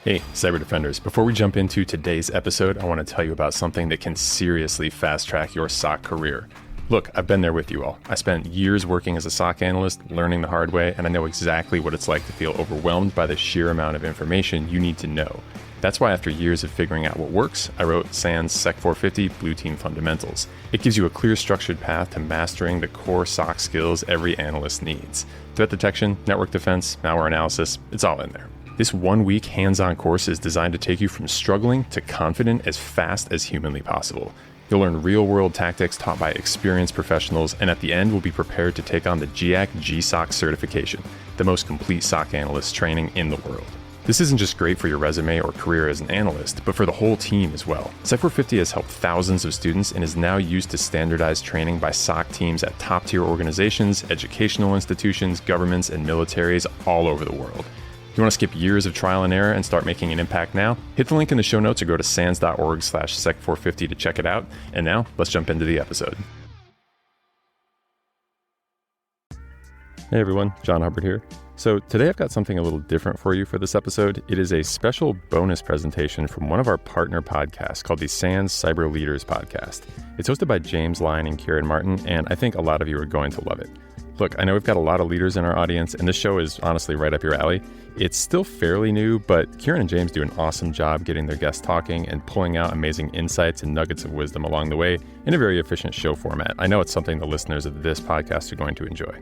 Hey, Cyber Defenders. Before we jump into today's episode, I want to tell you about something that can seriously fast-track your SOC career. Look, I've been there with you all. I spent years working as a SOC analyst, learning the hard way, and I know exactly what it's like to feel overwhelmed by the sheer amount of information you need to know. That's why after years of figuring out what works, I wrote SANS Sec 450 Blue Team Fundamentals. It gives you a clear, structured path to mastering the core SOC skills every analyst needs. Threat detection, network defense, malware analysis, it's all in there. This one-week hands-on course is designed to take you from struggling to confident as fast as humanly possible. You'll learn real-world tactics taught by experienced professionals, and at the end, we'll be prepared to take on the GIAC GSOC certification, the most complete SOC analyst training in the world. This isn't just great for your resume or career as an analyst, but for the whole team as well. Sec 450 has helped thousands of students and is now used to standardize training by SOC teams at top-tier organizations, educational institutions, governments, and militaries all over the world. You want to skip years of trial and error and start making an impact now? Hit the link in the show notes or go to sans.org/sec450 to check it out. And now, let's jump into the episode. Hey everyone, John Hubbard here. So today I've got something a little different for you for this episode. It is a special bonus presentation from one of our partner podcasts called the SANS Cyber Leaders Podcast. It's hosted by James Lyne and Ciaran Martin, and I think a lot of you are going to love it. Look, I know we've got a lot of leaders in our audience, and this show is honestly right up your alley. It's still fairly new, but Ciaran and James do an awesome job getting their guests talking and pulling out amazing insights and nuggets of wisdom along the way in a very efficient show format. I know it's something the listeners of this podcast are going to enjoy.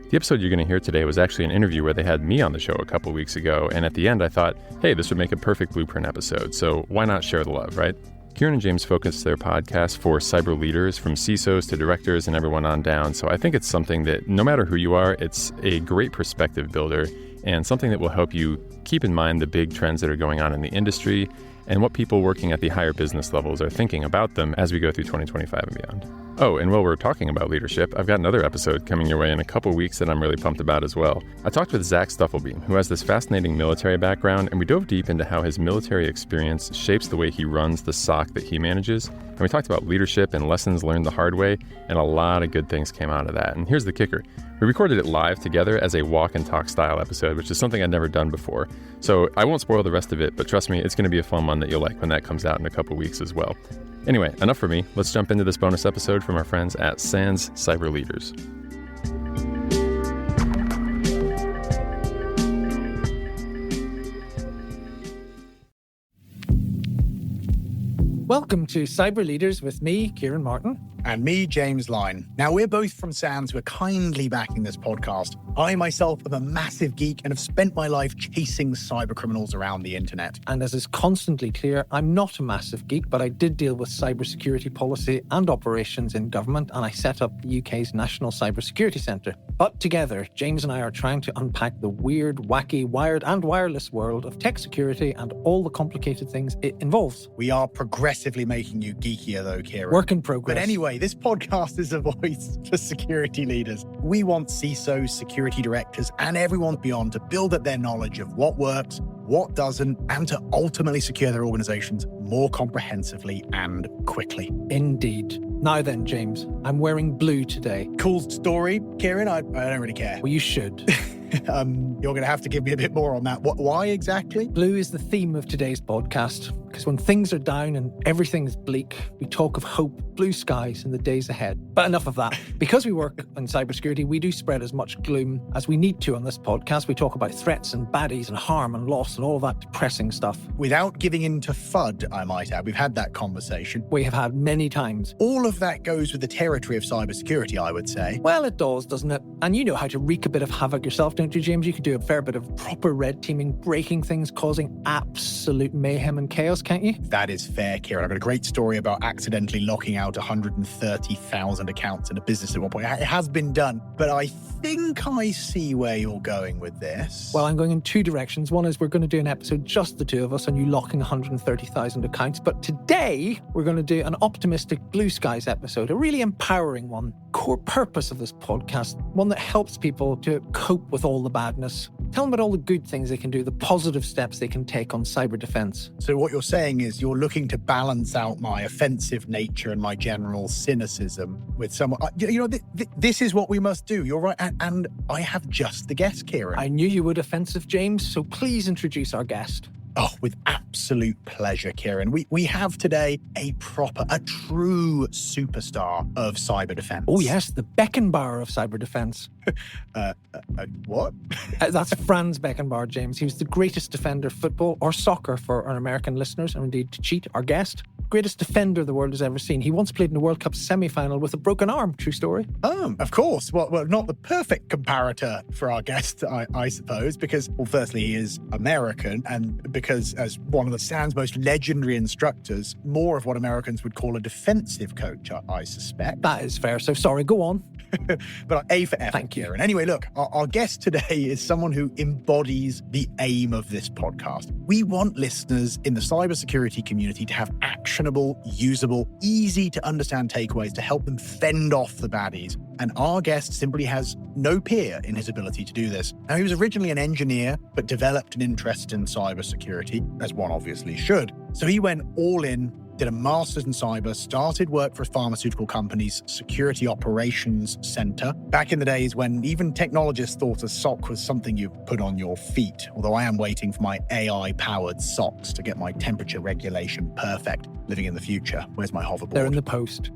The episode you're going to hear today was actually an interview where they had me on the show a couple weeks ago, and at the end I thought, hey, this would make a perfect blueprint episode, so why not share the love, right? Ciaran and James focus their podcast for cyber leaders, from CISOs to directors and everyone on down. So I think it's something that no matter who you are, it's a great perspective builder and something that will help you keep in mind the big trends that are going on in the industry and what people working at the higher business levels are thinking about them as we go through 2025 and beyond. Oh, and while we're talking about leadership, I've got another episode coming your way in a couple weeks that I'm really pumped about as well. I talked with Zach Stufflebeam, who has this fascinating military background, and we dove deep into how his military experience shapes the way he runs the SOC that he manages. And we talked about leadership and lessons learned the hard way, and a lot of good things came out of that. And here's the kicker. We recorded it live together as a walk and talk style episode, which is something I'd never done before. So I won't spoil the rest of it, but trust me, it's going to be a fun one that you'll like when that comes out in a couple weeks as well. Anyway, enough for me. Let's jump into this bonus episode from our friends at SANS Cyber Leaders. Welcome to Cyber Leaders with me, Ciaran Martin. And me, James Lyne. Now, we're both from SANS who are kindly backing this podcast. I myself am a massive geek and have spent my life chasing cyber criminals around the internet. And as is constantly clear, I'm not a massive geek, but I did deal with cybersecurity policy and operations in government, and I set up the UK's National Cybersecurity Centre. But together, James and I are trying to unpack the weird, wacky, wired and wireless world of tech security and all the complicated things it involves. We are progressively making you geekier though, Ciaran. Work in progress. But anyway, this podcast is a voice for security leaders. We want CISOs, security directors, and everyone beyond to build up their knowledge of what works, what doesn't, and to ultimately secure their organizations more comprehensively and quickly. Indeed. Now then, James, I'm wearing blue today. Cool story, Ciaran. I don't really care. Well, you should. You're going to have to give me a bit more on that. Why exactly? Blue is the theme of today's podcast, because when things are down and everything is bleak, we talk of hope, blue skies, and the days ahead. But enough of that. Because we work in cybersecurity, we do spread as much gloom as we need to on this podcast. We talk about threats and baddies and harm and loss and all of that depressing stuff. Without giving in to FUD, I might add. We've had that conversation. We have had many times. All of that goes with the territory of cybersecurity, I would say. Well, it does, doesn't it? And you know how to wreak a bit of havoc yourself, don't you, James? You can do a fair bit of proper red teaming, breaking things, causing absolute mayhem and chaos, can't you? That is fair, Ciaran. I've got a great story about accidentally locking out 130,000 accounts in a business at one point. It has been done, but I think I see where you're going with this. Well, I'm going in two directions. One is we're going to do an episode, just the two of us, on you locking 130,000 accounts. But today, we're going to do an optimistic blue skies episode, a really empowering one. Core purpose of this podcast, one that helps people to cope with all the badness. Tell them about all the good things they can do, the positive steps they can take on cyber defense. So what you're saying is you're looking to balance out my offensive nature and my general cynicism with someone. This is what we must do. You're right. And I have just the guest, Ciaran. I knew you would, offensive James. So please introduce our guest. Oh, with absolute pleasure, Ciaran. We have today a true superstar of cyber defense. Oh, yes, the Beckenbauer of cyber defense. What? That's Franz Beckenbauer, James. He was the greatest defender of football or soccer for our American listeners, and indeed to cheat, our guest. Greatest defender the world has ever seen. He once played in the World Cup semi-final with a broken arm. True story. Oh, of course. Well, not the perfect comparator for our guest, I suppose, because, well, firstly, he is American, and because as one of the SANS most legendary instructors, more of what Americans would call a defensive coach, I suspect. That is fair. So sorry, go on. But A for effort. Thank you. Ciaran. Anyway, look, our guest today is someone who embodies the aim of this podcast. We want listeners in the cybersecurity community to have actionable, usable, easy to understand takeaways to help them fend off the baddies. And our guest simply has no peer in his ability to do this. Now, he was originally an engineer, but developed an interest in cybersecurity, as one obviously should. So he went all in, did a master's in cyber, started work for a pharmaceutical company's security operations center. Back in the days when even technologists thought a sock was something you put on your feet, although I am waiting for my AI-powered socks to get my temperature regulation perfect, living in the future. Where's my hoverboard? They're in the post.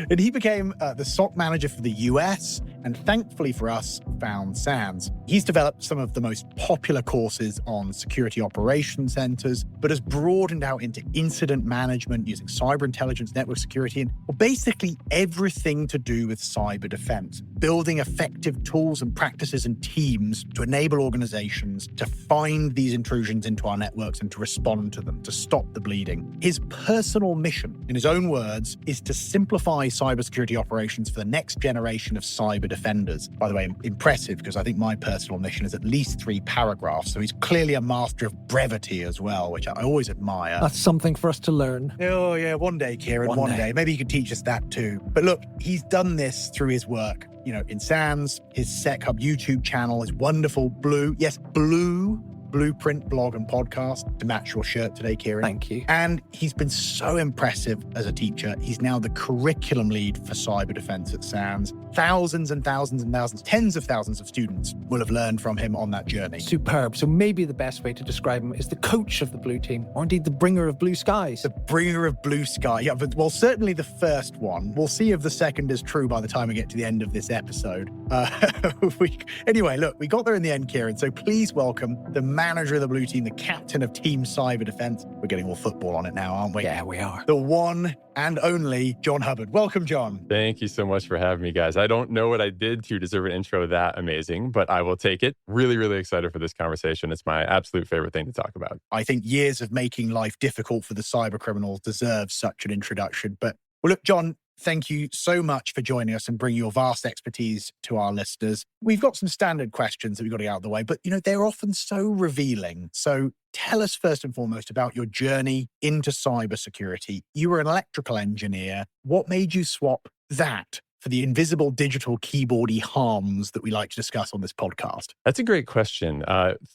And he became the SOC manager for the US, and thankfully for us, found SANS. He's developed some of the most popular courses on security operations centers, but has broadened out into incident management using cyber intelligence, network security, and basically everything to do with cyber defense, building effective tools and practices and teams to enable organizations to find these intrusions into our networks and to respond to them, to stop the bleeding. His personal mission, in his own words, is to simplify cybersecurity operations for the next generation of cyber defenders. By the way, impressive, because I think my personal mission is at least 3 paragraphs, so he's clearly a master of brevity as well, which I always admire. That's something for us to learn. Oh, yeah, one day, Ciaran, one day. Maybe you could teach us that too. But look, he's done this through his work, in SANS, his SecHub YouTube channel, his wonderful Blueprint blog and podcast to match your shirt today, Ciaran. Thank you. And he's been so impressive as a teacher. He's now the curriculum lead for cyber defense at SANS. Thousands and thousands and thousands, tens of thousands of students will have learned from him on that journey. Superb. So maybe the best way to describe him is the coach of the blue team, or indeed the bringer of blue skies. The bringer of blue sky. Yeah, but, well, certainly the first one. We'll see if the second is true by the time we get to the end of this episode. Anyway, look, we got there in the end, Ciaran. So please welcome the manager of the blue team, the captain of Team Cyber Defense. We're getting all football on it now, aren't we? Yeah, we are. The one and only John Hubbard. Welcome, John. Thank you so much for having me, guys. I don't know what I did to deserve an intro that amazing, but I will take it. Really, really excited for this conversation. It's my absolute favorite thing to talk about. I think years of making life difficult for the cyber criminals deserve such an introduction. But, well, look, John, thank you so much for joining us and bringing your vast expertise to our listeners. We've got some standard questions that we've got to get out of the way, but, they're often so revealing. So tell us first and foremost about your journey into cybersecurity. You were an electrical engineer. What made you swap that for the invisible digital keyboardy harms that we like to discuss on this podcast? That's a great question.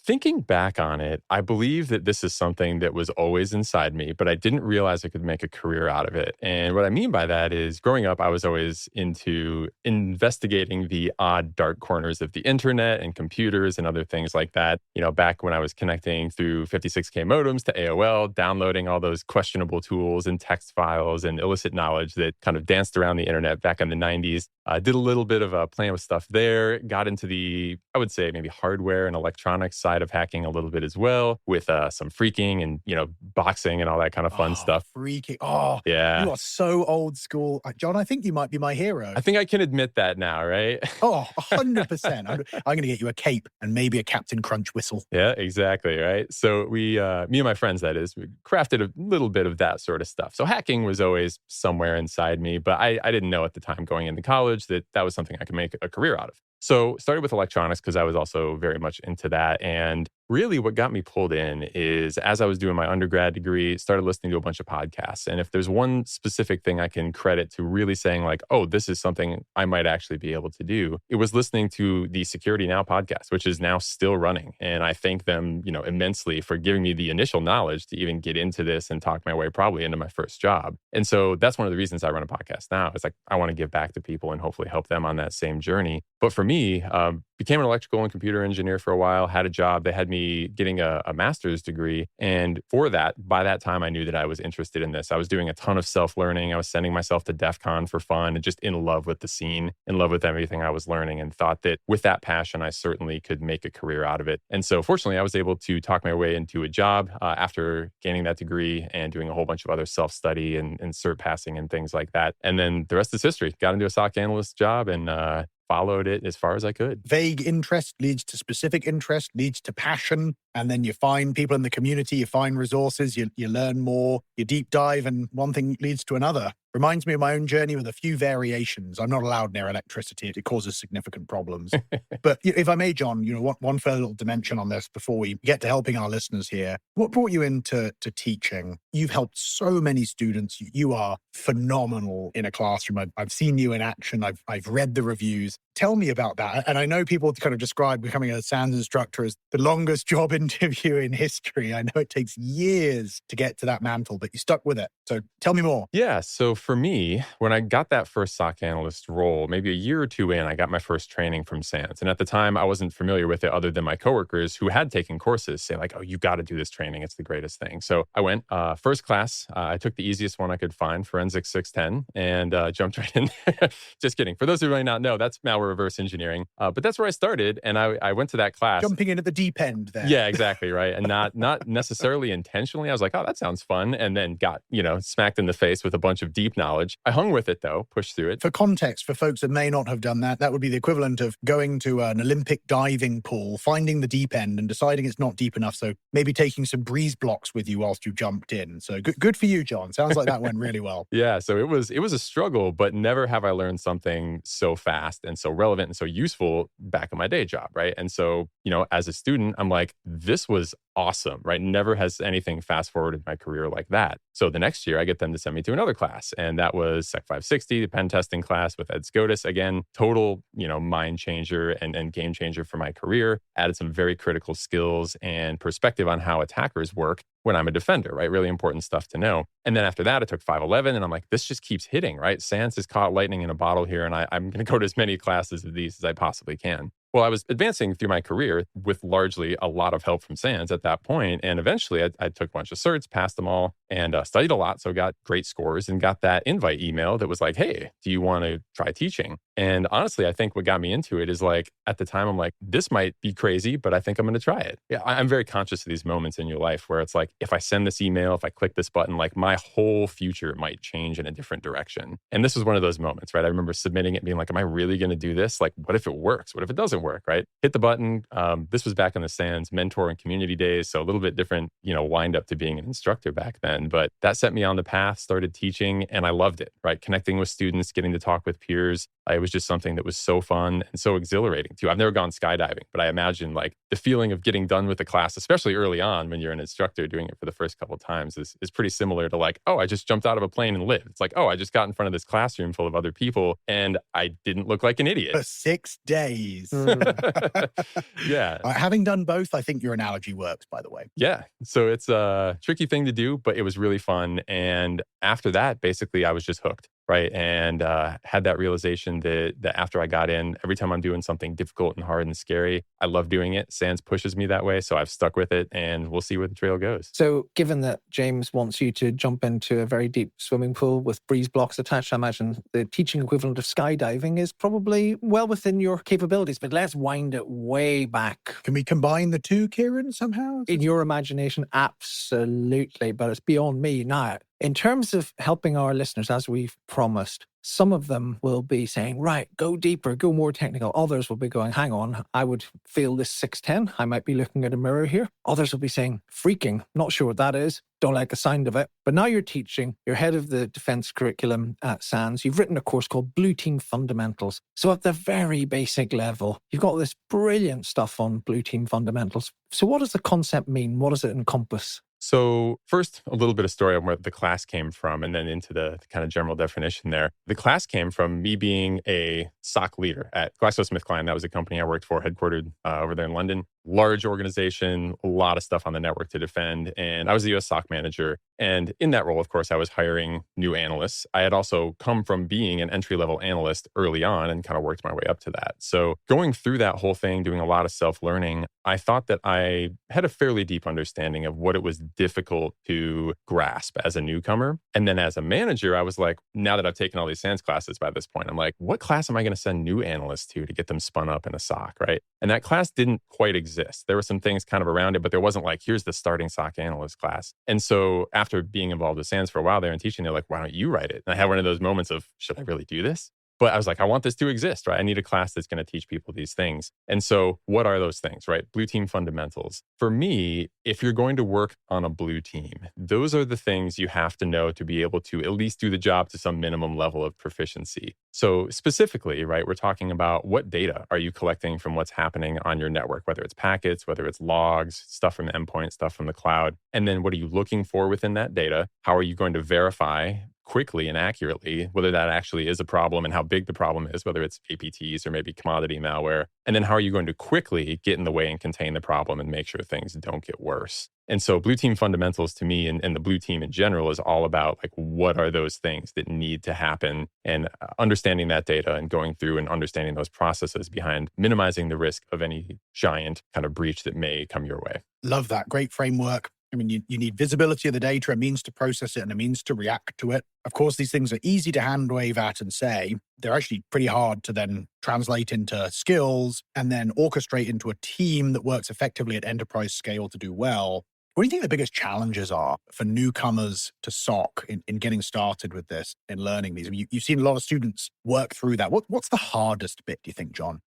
Thinking back on it, I believe that this is something that was always inside me, but I didn't realize I could make a career out of it. And what I mean by that is growing up, I was always into investigating the odd dark corners of the internet and computers and other things like that. Back when I was connecting through 56K modems to AOL, downloading all those questionable tools and text files and illicit knowledge that kind of danced around the internet back in the 90s. Did a little bit of playing with stuff there, got into the, I would say, maybe hardware and electronics side of hacking a little bit as well, with some freaking and, boxing and all that kind of fun stuff. Freaking. Oh, yeah. You are so old school. John, I think you might be my hero. I think I can admit that now, right? Oh, 100%. I'm going to get you a cape and maybe a Captain Crunch whistle. Yeah, exactly, right? So we, me and my friends, that is, we crafted a little bit of that sort of stuff. So hacking was always somewhere inside me, but I didn't know at the time going into college that was something I could make a career out of. So started with electronics because I was also very much into that. And really what got me pulled in is as I was doing my undergrad degree, started listening to a bunch of podcasts. And if there's one specific thing I can credit to really saying like, oh, this is something I might actually be able to do, it was listening to the Security Now podcast, which is now still running. And I thank them, immensely for giving me the initial knowledge to even get into this and talk my way probably into my first job. And so that's one of the reasons I run a podcast now. It's like, I want to give back to people and hopefully help them on that same journey. But for me, became an electrical and computer engineer for a while, had a job. They had me me getting a master's degree. And by that time, I knew that I was interested in this. I was doing a ton of self-learning. I was sending myself to DEF CON for fun and just in love with the scene, in love with everything I was learning, and thought that with that passion, I certainly could make a career out of it. And so fortunately, I was able to talk my way into a job after gaining that degree and doing a whole bunch of other self-study and cert passing and things like that. And then the rest is history. Got into a SOC analyst job and followed it as far as I could. Vague interest leads to specific interest, leads to passion. And then you find people in the community, you find resources, you learn more, you deep dive, and one thing leads to another. Reminds me of my own journey with a few variations. I'm not allowed near electricity. It causes significant problems. But if I may, John, one further little dimension on this before we get to helping our listeners here. What brought you into teaching? You've helped so many students. You are phenomenal in a classroom. I've seen you in action. I've read the reviews. Tell me about that. And I know people kind of describe becoming a SANS instructor as the longest job interview in history. I know it takes years to get to that mantle, but you stuck with it. So tell me more. Yeah. So for me, when I got that first SOC analyst role, maybe a year or two in, I got my first training from SANS. And at the time, I wasn't familiar with it other than my coworkers who had taken courses say like, oh, you got to do this training. It's the greatest thing. So I went first class. I took the easiest one I could find, Forensics 610, and jumped right in. Just kidding. For those who might not know, that's malware reverse engineering. But that's where I started. And I went to that class. Jumping in at the deep end there. Yeah, exactly. Right. And not necessarily intentionally. I was like, oh, that sounds fun. And then got, smacked in the face with a bunch of deep knowledge. I hung with it though, pushed through it. For context, for folks that may not have done that, that would be the equivalent of going to an Olympic diving pool, finding the deep end and deciding it's not deep enough. So maybe taking some breeze blocks with you whilst you jumped in. So good for you, John. Sounds like that went really well. Yeah. So it was a struggle, but never have I learned something so fast and so relevant and so useful back in my day job. Right. And so, as a student, I'm like, this was awesome, right? Never has anything fast forwarded my career like that. So the next year I get them to send me to another class. And that was Sec 560, the pen testing class with Ed Scotus. Again, total, mind changer and game changer for my career. Added some very critical skills and perspective on how attackers work when I'm a defender, right? Really important stuff to know. And then after that, I took 511 and I'm like, this just keeps hitting, right? SANS has caught lightning in a bottle here. And I'm going to go to as many classes of these as I possibly can. Well, I was advancing through my career with largely a lot of help from SANS at that point. And eventually I took a bunch of certs, passed them all, and studied a lot. So got great scores and got that invite email that was like, hey, do you want to try teaching? And honestly, I think what got me into it is like, at the time, I'm like, this might be crazy, but I think I'm going to try it. Yeah, I'm very conscious of these moments in your life where it's like, if I send this email, if I click this button, like my whole future might change in a different direction. And this was one of those moments, right? I remember submitting it being like, am I really going to do this? Like, what if it works? What if it doesn't work, right? Hit the button. This was back in the SANS mentor and community days. So a little bit different, wind up to being an instructor back then. But that set me on the path, started teaching, and I loved it, right? Connecting with students, getting to talk with peers. It was just something that was so fun and so exhilarating too. I've never gone skydiving, but I imagine like the feeling of getting done with the class, especially early on when you're an instructor doing it for the first couple of times is pretty similar to like, oh, I just jumped out of a plane and lived. It's like, oh, I just got in front of this classroom full of other people and I didn't look like an idiot. For 6 days. Yeah. Having done both, I think your analogy works, by the way. Yeah. So it's a tricky thing to do, but it was really fun. And after that, basically, I was just hooked. Right. And had that realization that after I got in, every time I'm doing something difficult and hard and scary, I love doing it. SANS pushes me that way. So I've stuck with it and we'll see where the trail goes. So given that James wants you to jump into a very deep swimming pool with breeze blocks attached, I imagine the teaching equivalent of skydiving is probably well within your capabilities. But let's wind it way back. Can we combine the two, Ciaran, somehow? In your imagination, absolutely. But it's beyond me now. In terms of helping our listeners, as we've promised, some of them will be saying, right, go deeper, go more technical. Others will be going, hang on, I would feel this 610. I might be looking at a mirror here. Others will be saying, freaking, not sure what that is. Don't like the sound of it. But now you're teaching, you're head of the defense curriculum at SANS. You've written a course called Blue Team Fundamentals. So at the very basic level, you've got this brilliant stuff on Blue Team Fundamentals. So what does the concept mean? What does it encompass? So first, a little bit of story on where the class came from and then into the kind of general definition there. The class came from me being a SOC leader at GlaxoSmithKline. That was a company I worked for, headquartered over there in London. Large organization, a lot of stuff on the network to defend. And I was the US SOC manager. And in that role, of course, I was hiring new analysts. I had also come from being an entry-level analyst early on and kind of worked my way up to that. So going through that whole thing, doing a lot of self-learning, I thought that I had a fairly deep understanding of what it was difficult to grasp as a newcomer. And then as a manager, I was like, now that I've taken all these SANS classes by this point, I'm like, what class am I going to send new analysts to get them spun up in a SOC, right? And that class didn't quite exist. There were some things kind of around it, but there wasn't like, here's the starting SOC analyst class. And so after being involved with SANS for a while there and teaching, they're like, why don't you write it? And I had one of those moments of, should I really do this? But I was like, I want this to exist, right? I need a class that's going to teach people these things. And so what are those things, right? Blue team fundamentals. For me, if you're going to work on a blue team, those are the things you have to know to be able to at least do the job to some minimum level of proficiency. So specifically, right, we're talking about what data are you collecting from what's happening on your network, whether it's packets, whether it's logs, stuff from the endpoint, stuff from the cloud. And then what are you looking for within that data? How are you going to verify quickly and accurately whether that actually is a problem and how big the problem is, whether it's APTs or maybe commodity malware. And then how are you going to quickly get in the way and contain the problem and make sure things don't get worse? And so blue team fundamentals to me and the blue team in general is all about like, what are those things that need to happen, and understanding that data and going through and understanding those processes behind minimizing the risk of any giant kind of breach that may come your way. Love that. Great framework. I mean, you need visibility of the data, a means to process it, and a means to react to it. Of course, these things are easy to hand wave at and say. They're actually pretty hard to then translate into skills and then orchestrate into a team that works effectively at enterprise scale to do well. What do you think the biggest challenges are for newcomers to SOC in getting started with this, in learning these? I mean, you've seen a lot of students work through that. What's the hardest bit, do you think, John?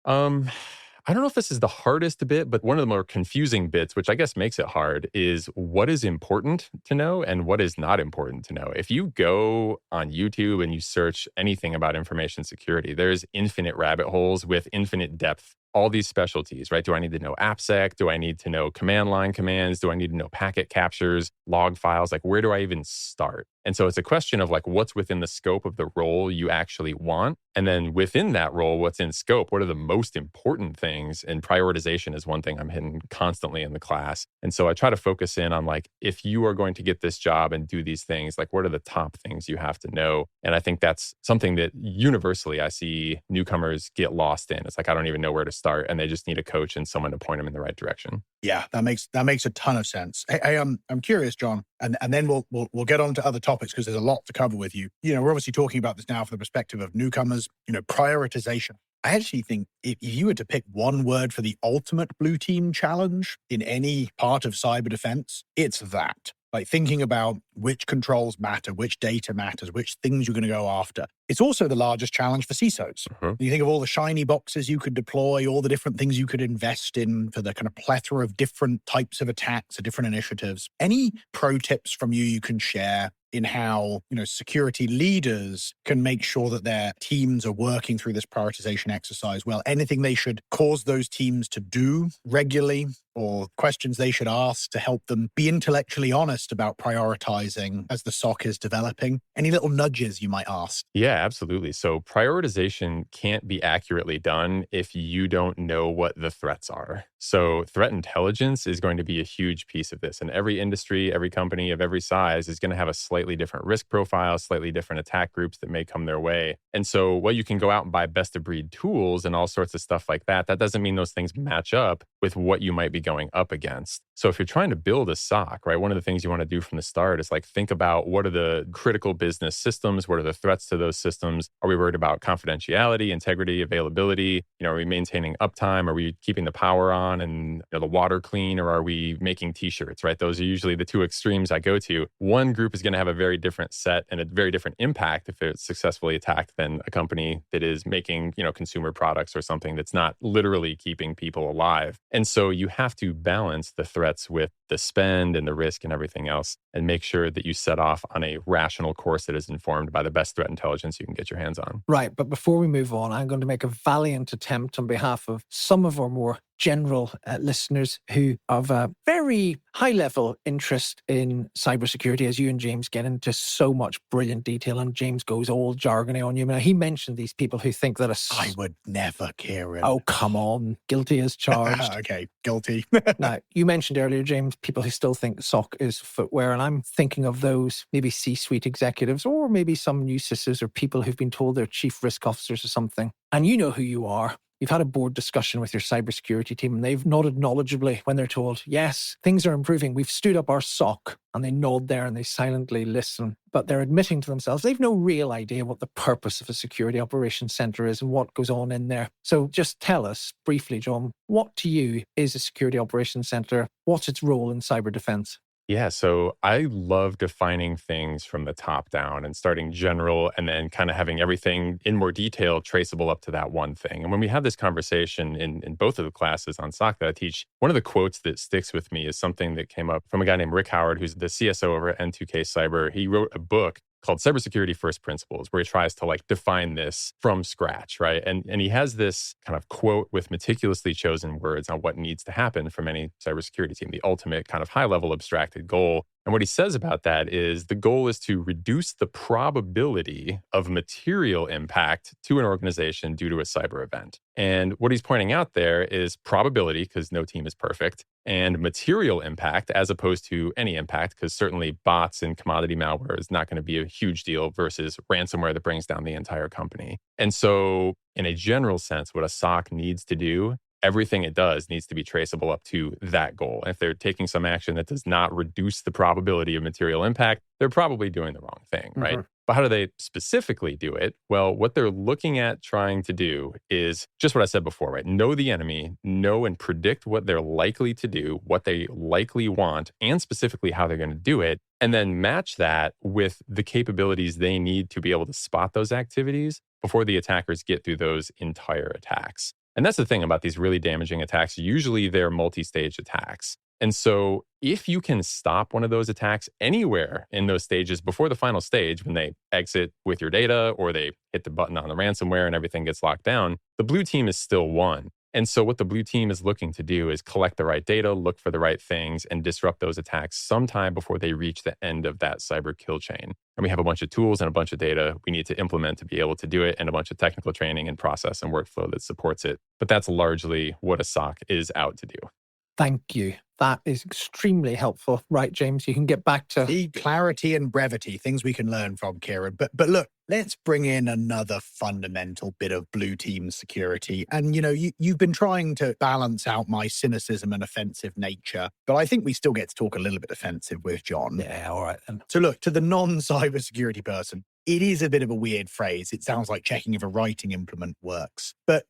I don't know if this is the hardest bit, but one of the more confusing bits, which I guess makes it hard, is what is important to know and what is not important to know. If you go on YouTube and you search anything about information security, there's infinite rabbit holes with infinite depth. All these specialties, right? Do I need to know AppSec? Do I need to know command line commands? Do I need to know packet captures, log files? Like, where do I even start? And so it's a question of like, what's within the scope of the role you actually want? And then within that role, what's in scope? What are the most important things? And prioritization is one thing I'm hitting constantly in the class. And so I try to focus in on like, if you are going to get this job and do these things, like what are the top things you have to know? And I think that's something that universally I see newcomers get lost in. It's like, I don't even know where to start. And they just need a coach and someone to point them in the right direction. Yeah, that makes a ton of sense. Hey, I'm curious, John, and then we'll get on to other topics because there's a lot to cover with you. You know, we're obviously talking about this now from the perspective of newcomers. You know, prioritization. I actually think if you were to pick one word for the ultimate blue team challenge in any part of cyber defense, it's that. Like thinking about which controls matter, which data matters, which things you're going to go after. It's also the largest challenge for CISOs. You think of all the shiny boxes you could deploy, all the different things you could invest in for the kind of plethora of different types of attacks or different initiatives. Any pro tips from you can share in how, you know, security leaders can make sure that their teams are working through this prioritization exercise well? Anything they should cause those teams to do regularly, or questions they should ask to help them be intellectually honest about prioritizing as the SOC is developing? Any little nudges you might ask? Yeah, absolutely. So prioritization can't be accurately done if you don't know what the threats are. So threat intelligence is going to be a huge piece of this. And every industry, every company of every size is going to have a slightly different risk profile, slightly different attack groups that may come their way. And so while you can go out and buy best of breed tools and all sorts of stuff like that, that doesn't mean those things match up with what you might be going up against. So if you're trying to build a SOC, right, one of the things you want to do from the start is like think about what are the critical business systems, what are the threats to those systems? Are we worried about confidentiality, integrity, availability? You know, are we maintaining uptime? Are we keeping the power on and the water clean, or are we making t-shirts, right? Those are usually the two extremes I go to. One group is going to have a very different set and a very different impact if it's successfully attacked than a company that is making, consumer products or something that's not literally keeping people alive. And so you have to balance the threats with the spend and the risk and everything else, and make sure that you set off on a rational course that is informed by the best threat intelligence you can get your hands on. Right. But before we move on, I'm going to make a valiant attempt on behalf of some of our more general listeners who have a very high-level interest in cybersecurity, as you and James get into so much brilliant detail, and James goes all jargony on you. Now, he mentioned these people who think that I would never, Ciaran. Oh, come on. Guilty as charged. Okay, guilty. Now, you mentioned earlier, James, people who still think SOC is footwear, and I'm thinking of those maybe C-suite executives, or maybe some new CISOs or people who've been told they're chief risk officers or something. And you know who you are. you've had a board discussion with your cybersecurity team and they've nodded knowledgeably when they're told, yes, things are improving. We've stood up our SOC, and they nod there and they silently listen. But they're admitting to themselves they've no real idea what the purpose of a security operations center is and what goes on in there. So just tell us briefly, John, what to you is a security operations center? What's its role in cyber defense? Yeah, so I love defining things from the top down and starting general and then kind of having everything in more detail traceable up to that one thing. And when we have this conversation in both of the classes on SOC that I teach, one of the quotes that sticks with me is something that came up from a guy named Rick Howard, who's the CSO over at N2K Cyber. He wrote a book called Cybersecurity First Principles, where he tries to define this from scratch, right? And he has this kind of quote with meticulously chosen words on what needs to happen from any cybersecurity team, the ultimate kind of high-level abstracted goal. And what he says about that is the goal is to reduce the probability of material impact to an organization due to a cyber event. And what he's pointing out there is probability, because no team is perfect, and material impact as opposed to any impact, because certainly bots and commodity malware is not going to be a huge deal versus ransomware that brings down the entire company. And so in a general sense, what a SOC needs to do, everything it does needs to be traceable up to that goal. And if they're taking some action that does not reduce the probability of material impact, they're probably doing the wrong thing, right? But how do they specifically do it? Well, what they're looking at trying to do is just what I said before, right? Know the enemy, know and predict what they're likely to do, what they likely want, and specifically how they're going to do it, and then match that with the capabilities they need to be able to spot those activities before the attackers get through those entire attacks. And that's the thing about these really damaging attacks. Usually they're multi-stage attacks. And so if you can stop one of those attacks anywhere in those stages before the final stage, when they exit with your data or they hit the button on the ransomware and everything gets locked down, the blue team is still won. And so what the blue team is looking to do is collect the right data, look for the right things, and disrupt those attacks sometime before they reach the end of that cyber kill chain. And we have a bunch of tools and a bunch of data we need to implement to be able to do it, and a bunch of technical training and process and workflow that supports it. But that's largely what a SOC is out to do. Thank you. That is extremely helpful. Right, James, you can get back to the clarity and brevity, things we can learn from, Ciaran. But look, let's bring in another fundamental bit of blue team security. And, you've been trying to balance out my cynicism and offensive nature, but I think we still get to talk a little bit offensive with John. Yeah, all right then. So look, to the non-cybersecurity person, it is a bit of a weird phrase. It sounds like checking if a writing implement works. But,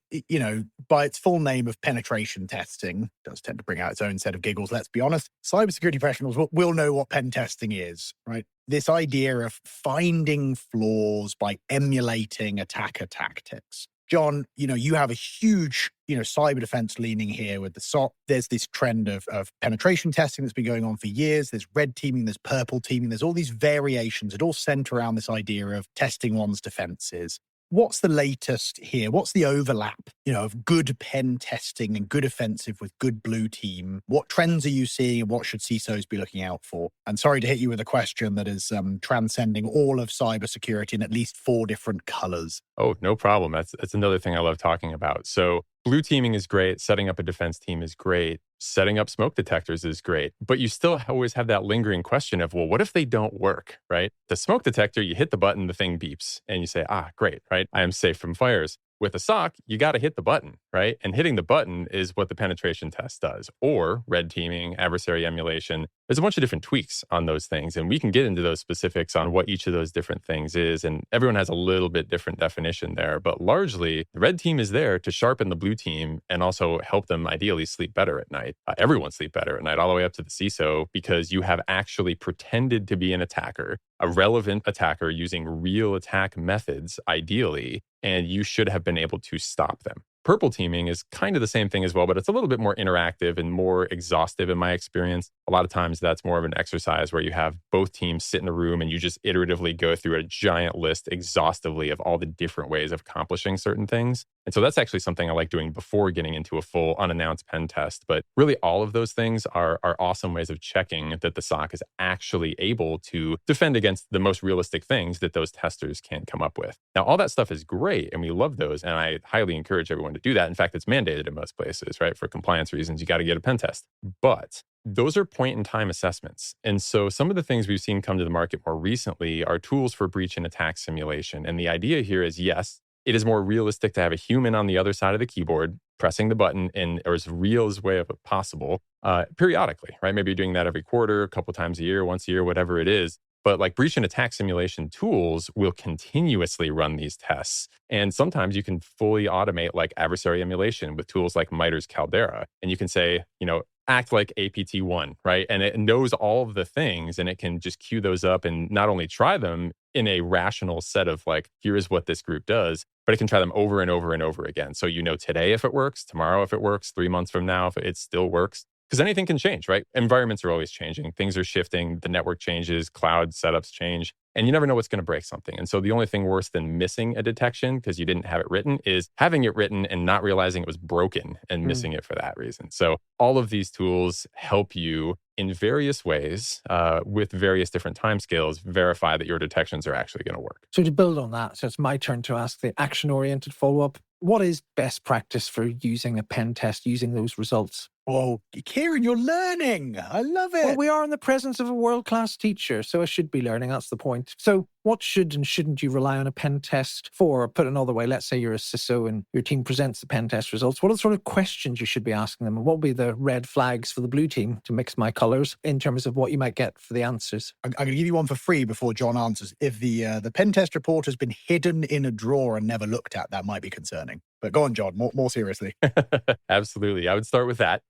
by its full name of penetration testing, it does tend to bring out its own set of giggles, let's be honest. Cybersecurity professionals will know what pen testing is, right? This idea of finding flaws by emulating attacker tactics. John, you have a huge, cyber defense leaning here with the SOC. There's this trend of penetration testing that's been going on for years. There's red teaming, there's purple teaming. There's all these variations that all center around this idea of testing one's defenses. What's the latest here? What's the overlap, of good pen testing and good offensive with good blue team? What trends are you seeing and what should CISOs be looking out for? And sorry to hit you with a question that is transcending all of cybersecurity in at least 4 different colors. Oh, no problem. That's another thing I love talking about. So blue teaming is great. Setting up a defense team is great. Setting up smoke detectors is great. But you still always have that lingering question of, well, what if they don't work, right? The smoke detector, you hit the button, the thing beeps, and you say, great, right? I am safe from fires. With a SOC, you got to hit the button, right? And hitting the button is what the penetration test does. Or red teaming, adversary emulation. There's a bunch of different tweaks on those things. And we can get into those specifics on what each of those different things is. And everyone has a little bit different definition there. But largely, the red team is there to sharpen the blue team and also help them ideally sleep better at night. Everyone sleep better at night, all the way up to the CISO, because you have actually pretended to be an attacker, a relevant attacker using real attack methods, ideally, and you should have been able to stop them. Purple teaming is kind of the same thing as well, but it's a little bit more interactive and more exhaustive in my experience. A lot of times that's more of an exercise where you have both teams sit in a room and you just iteratively go through a giant list exhaustively of all the different ways of accomplishing certain things. And so that's actually something I like doing before getting into a full unannounced pen test. But really all of those things are awesome ways of checking that the SOC is actually able to defend against the most realistic things that those testers can't come up with. Now, all that stuff is great and we love those. And I highly encourage everyone to do that. In fact, it's mandated in most places, right? For compliance reasons, you got to get a pen test. But those are point-in-time assessments. And so some of the things we've seen come to the market more recently are tools for breach and attack simulation. And the idea here is, yes, It is more realistic to have a human on the other side of the keyboard pressing the button or as real as way of possible periodically, right? Maybe you're doing that every quarter, a couple times a year, once a year, whatever it is. But like breach and attack simulation tools will continuously run these tests. And sometimes you can fully automate like adversary emulation with tools like MITRE's Caldera. And you can say, act like APT1, right? And it knows all of the things and it can just queue those up and not only try them in a rational set of like, here is what this group does, but it can try them over and over and over again. So today if it works, tomorrow if it works, 3 months from now if it still works. Because anything can change, right? Environments are always changing. Things are shifting. The network changes. Cloud setups change. And you never know what's going to break something. And so the only thing worse than missing a detection because you didn't have it written is having it written and not realizing it was broken and missing it for that reason. So all of these tools help you in various ways with various different timescales verify that your detections are actually going to work. So to build on that, so it's my turn to ask the action-oriented follow-up. What is best practice for using a pen test, using those results? Oh, Ciaran, you're learning. I love it. Well, we are in the presence of a world-class teacher, so I should be learning. That's the point. So what should and shouldn't you rely on a pen test for? Or put another way, let's say you're a CISO and your team presents the pen test results. What are the sort of questions you should be asking them? And what will be the red flags for the blue team to mix my colors in terms of what you might get for the answers? I'm going to give you one for free before John answers. If the pen test report has been hidden in a drawer and never looked at, that might be concerning. But go on, John, more seriously. Absolutely. I would start with that.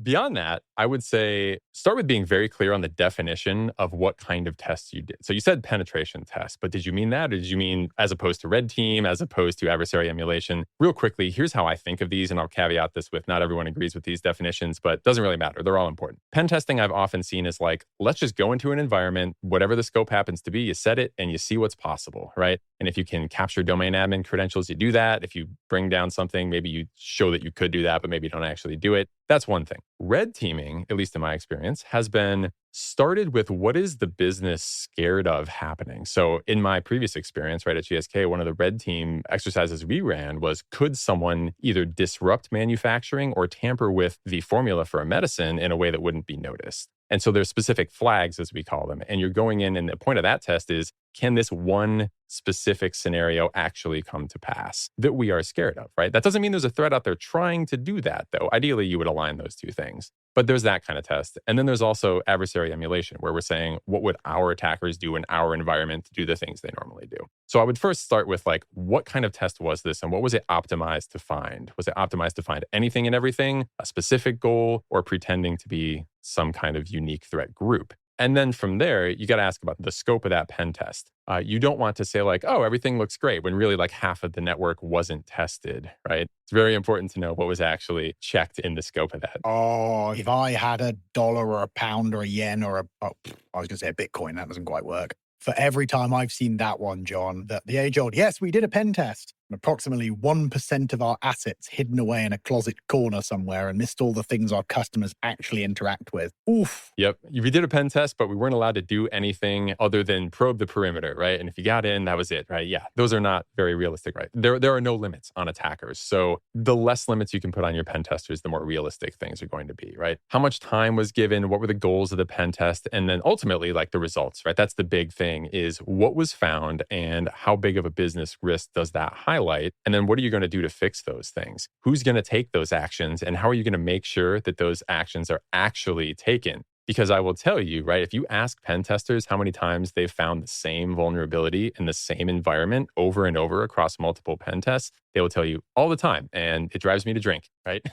Beyond that, I would say start with being very clear on the definition of what kind of tests you did. So you said penetration tests, but did you mean that? Or did you mean as opposed to red team, as opposed to adversary emulation? Real quickly, here's how I think of these, and I'll caveat this with not everyone agrees with these definitions, but it doesn't really matter. They're all important. Pen testing I've often seen is like, let's just go into an environment, whatever the scope happens to be, you set it and you see what's possible, right? And if you can capture domain admin credentials, you do that. If you bring down something, maybe you show that you could do that, but maybe you don't actually do it. That's one thing. Red teaming, at least in my experience, has been started with what is the business scared of happening. So in my previous experience, right, at GSK, one of the red team exercises we ran was, could someone either disrupt manufacturing or tamper with the formula for a medicine in a way that wouldn't be noticed? And so there's specific flags, as we call them. And you're going in, and the point of that test is, can this one specific scenario actually come to pass that we are scared of, right? That doesn't mean there's a threat out there trying to do that, though. Ideally, you would align those two things. But there's that kind of test. And then there's also adversary emulation, where we're saying, what would our attackers do in our environment to do the things they normally do? So I would first start with like, what kind of test was this and what was it optimized to find? Was it optimized to find anything and everything, a specific goal, or pretending to be some kind of unique threat group? And then from there, you got to ask about the scope of that pen test. You don't want to say like, oh, everything looks great, when really like half of the network wasn't tested, right? It's very important to know what was actually checked in the scope of that. Oh, if I had $1 or £1 or a yen or I was going to say a Bitcoin, that doesn't quite work. For every time I've seen that one, John, that the age-old, yes, we did a pen test. Approximately 1% of our assets hidden away in a closet corner somewhere and missed all the things our customers actually interact with. Oof. Yep. We did a pen test, but we weren't allowed to do anything other than probe the perimeter, right? And if you got in, that was it, right? Yeah. Those are not very realistic, right? There are no limits on attackers. So the less limits you can put on your pen testers, the more realistic things are going to be, right? How much time was given? What were the goals of the pen test? And then ultimately, like the results, right? That's the big thing, is what was found and how big of a business risk does that highlight? And then what are you going to do to fix those things? Who's going to take those actions? And how are you going to make sure that those actions are actually taken? Because I will tell you, right, if you ask pen testers how many times they've found the same vulnerability in the same environment over and over across multiple pen tests, they will tell you all the time. And it drives me to drink, right?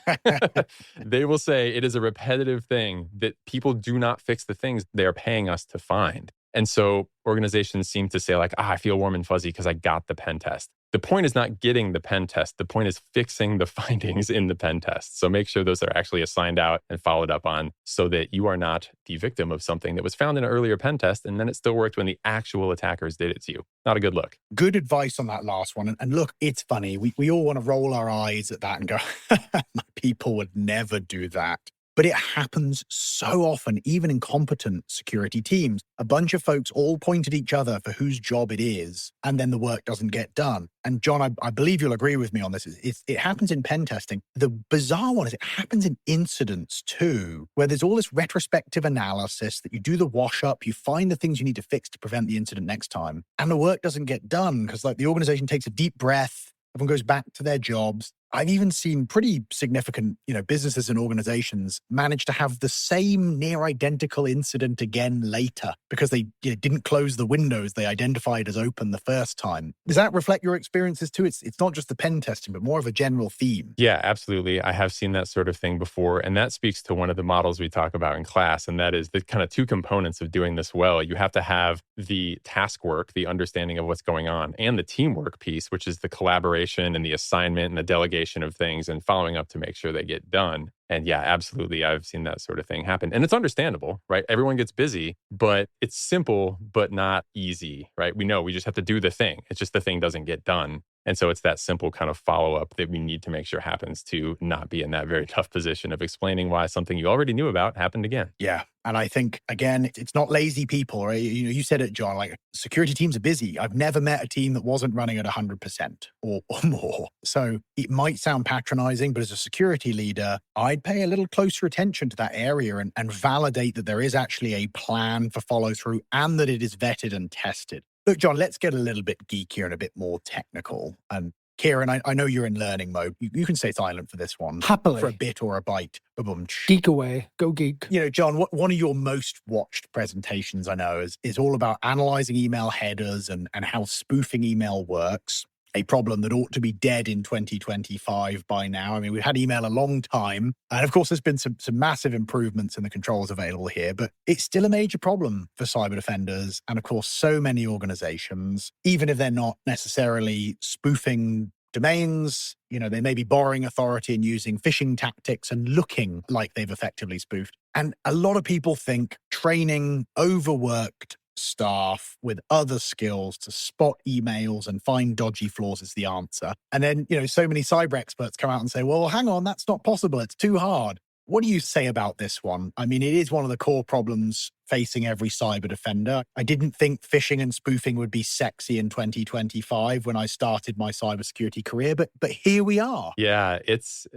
They will say it is a repetitive thing that people do not fix the things they are paying us to find. And so organizations seem to say like, I feel warm and fuzzy because I got the pen test. The point is not getting the pen test. The point is fixing the findings in the pen test. So make sure those are actually assigned out and followed up on so that you are not the victim of something that was found in an earlier pen test and then it still worked when the actual attackers did it to you. Not a good look. Good advice on that last one. And look, it's funny. We all want to roll our eyes at that and go, my people would never do that. But it happens so often, even in competent security teams. A bunch of folks all point at each other for whose job it is, and then the work doesn't get done. And John, I believe you'll agree with me on this. It happens in pen testing. The bizarre one is it happens in incidents too, where there's all this retrospective analysis that you do the wash up, you find the things you need to fix to prevent the incident next time, and the work doesn't get done because like the organization takes a deep breath, Everyone goes back to their jobs. I've even seen pretty significant, businesses and organizations manage to have the same near identical incident again later because they didn't close the windows they identified as open the first time. Does that reflect your experiences too? It's not just the pen testing, but more of a general theme. Yeah, absolutely. I have seen that sort of thing before. And that speaks to one of the models we talk about in class. And that is the kind of two components of doing this well. You have to have the task work, the understanding of what's going on, and the teamwork piece, which is the collaboration and the assignment and the delegation of things and following up to make sure they get done. And yeah, absolutely. I've seen that sort of thing happen. And it's understandable, right? Everyone gets busy, but it's simple, but not easy, right? We know we just have to do the thing. It's just the thing doesn't get done. And so it's that simple kind of follow-up that we need to make sure happens to not be in that very tough position of explaining why something you already knew about happened again. Yeah. And I think, again, it's not lazy people, right? You said it, John, like security teams are busy. I've never met a team that wasn't running at 100% or more. So it might sound patronizing, but as a security leader, I'd pay a little closer attention to that area and validate that there is actually a plan for follow through and that it is vetted and tested. Look, John, let's get a little bit geekier and a bit more technical. And Ciaran, I know you're in learning mode. You can stay silent for this one. Happily. For a bit or a bite. Ba-boom. Geek away. Go geek. John, one of your most watched presentations I know is all about analyzing email headers and how spoofing email works. A problem that ought to be dead in 2025 by now. I mean, we've had email a long time. And of course, there's been some massive improvements in the controls available here, but it's still a major problem for cyber defenders. And of course, so many organizations, even if they're not necessarily spoofing domains, they may be borrowing authority and using phishing tactics and looking like they've effectively spoofed. And a lot of people think training overworked staff with other skills to spot emails and find dodgy flaws is the answer. And then, so many cyber experts come out and say, well, hang on, that's not possible. It's too hard. What do you say about this one? I mean, it is one of the core problems facing every cyber defender. I didn't think phishing and spoofing would be sexy in 2025 when I started my cybersecurity career, but here we are. Yeah,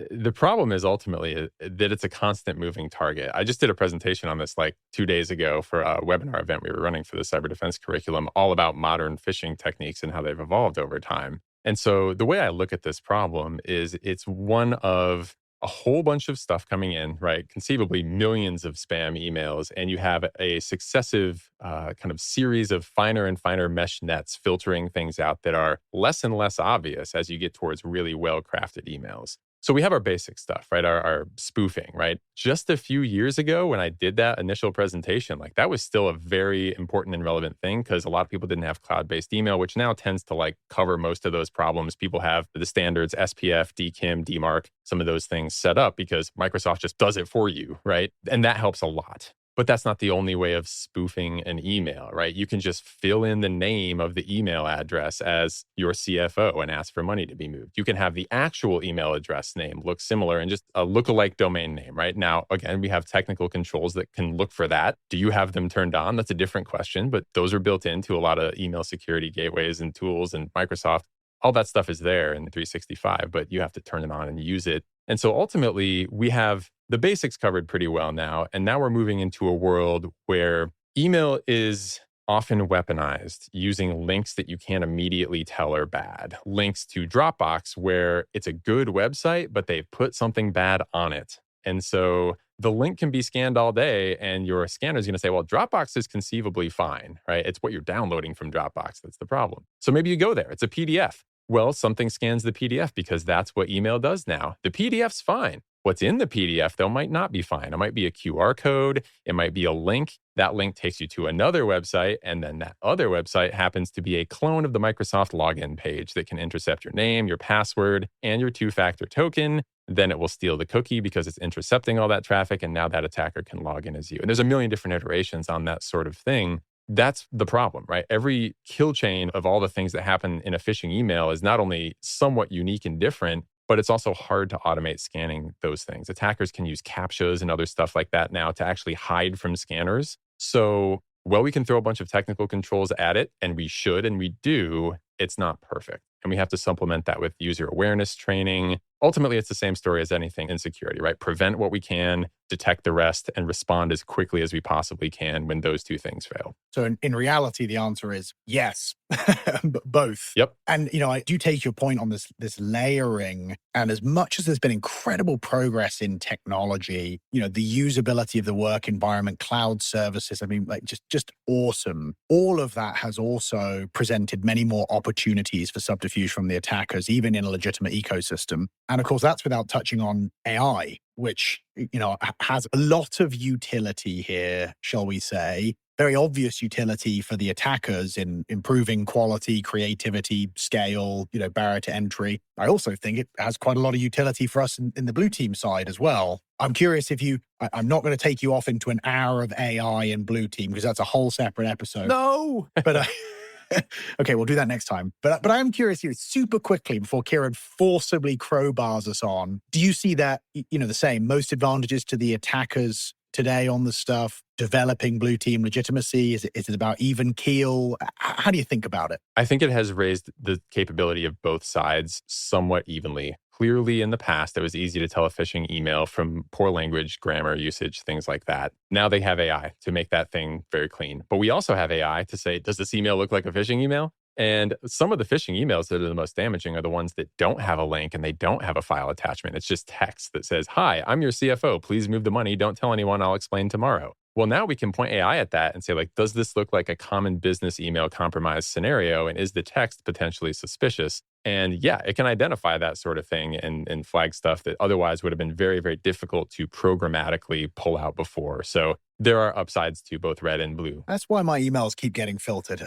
the problem is ultimately that it's a constant moving target. I just did a presentation on this like 2 days ago for a webinar event we were running for the cyber defense curriculum, all about modern phishing techniques and how they've evolved over time. And so the way I look at this problem is it's one of a whole bunch of stuff coming in, right? Conceivably millions of spam emails, and you have a successive kind of series of finer and finer mesh nets filtering things out that are less and less obvious as you get towards really well-crafted emails. So we have our basic stuff, right? Our spoofing, right? Just a few years ago when I did that initial presentation, like that was still a very important and relevant thing because a lot of people didn't have cloud-based email, which now tends to like cover most of those problems. People have the standards, SPF, DKIM, DMARC, some of those things set up because Microsoft just does it for you, right? And that helps a lot. But that's not the only way of spoofing an email, right? You can just fill in the name of the email address as your CFO and ask for money to be moved. You can have the actual email address name look similar and just a lookalike domain name, right? Now, again, we have technical controls that can look for that. Do you have them turned on? That's a different question, but those are built into a lot of email security gateways and tools, and Microsoft. All that stuff is there in 365, but you have to turn it on and use it. And so ultimately, we have the basics covered pretty well now. And now we're moving into a world where email is often weaponized using links that you can't immediately tell are bad. Links to Dropbox where it's a good website, but they've put something bad on it. And so the link can be scanned all day and your scanner is going to say, well, Dropbox is conceivably fine, right? It's what you're downloading from Dropbox that's the problem. So maybe you go there. It's a PDF. Well, something scans the PDF because that's what email does now. The PDF's fine. What's in the PDF, though, might not be fine. It might be a QR code. It might be a link. That link takes you to another website, and then that other website happens to be a clone of the Microsoft login page that can intercept your name, your password, and your two-factor token. Then it will steal the cookie because it's intercepting all that traffic, and now that attacker can log in as you. And there's a million different iterations on that sort of thing. That's the problem, right? Every kill chain of all the things that happen in a phishing email is not only somewhat unique and different, but it's also hard to automate scanning those things. Attackers can use CAPTCHAs and other stuff like that now to actually hide from scanners. So while we can throw a bunch of technical controls at it, and we should and we do, it's not perfect. And we have to supplement that with user awareness training. Ultimately, it's the same story as anything in security, right? Prevent what we can, detect the rest, and respond as quickly as we possibly can when those two things fail. So in reality, the answer is yes, both. Yep. And, I do take your point on this layering. And as much as there's been incredible progress in technology, the usability of the work environment, cloud services, just awesome. All of that has also presented many more opportunities for subterfuge from the attackers, even in a legitimate ecosystem. And of course, that's without touching on AI, which, has a lot of utility here, shall we say. Very obvious utility for the attackers in improving quality, creativity, scale, barrier to entry. I also think it has quite a lot of utility for us in the blue team side as well. I'm curious if I'm not going to take you off into an hour of AI and blue team because that's a whole separate episode. No! But okay, we'll do that next time. But I am curious here, super quickly, before Ciaran forcibly crowbars us on, do you see that, the same, most advantages to the attackers today on the stuff, developing blue team legitimacy? Is it about even keel? How do you think about it? I think it has raised the capability of both sides somewhat evenly. Clearly, in the past, it was easy to tell a phishing email from poor language, grammar usage, things like that. Now they have AI to make that thing very clean. But we also have AI to say, does this email look like a phishing email? And some of the phishing emails that are the most damaging are the ones that don't have a link and they don't have a file attachment. It's just text that says, hi, I'm your CFO. Please move the money. Don't tell anyone. I'll explain tomorrow. Well, now we can point AI at that and say, does this look like a common business email compromise scenario? And is the text potentially suspicious? And yeah, it can identify that sort of thing and flag stuff that otherwise would have been very, very difficult to programmatically pull out before. So there are upsides to both red and blue. That's why my emails keep getting filtered.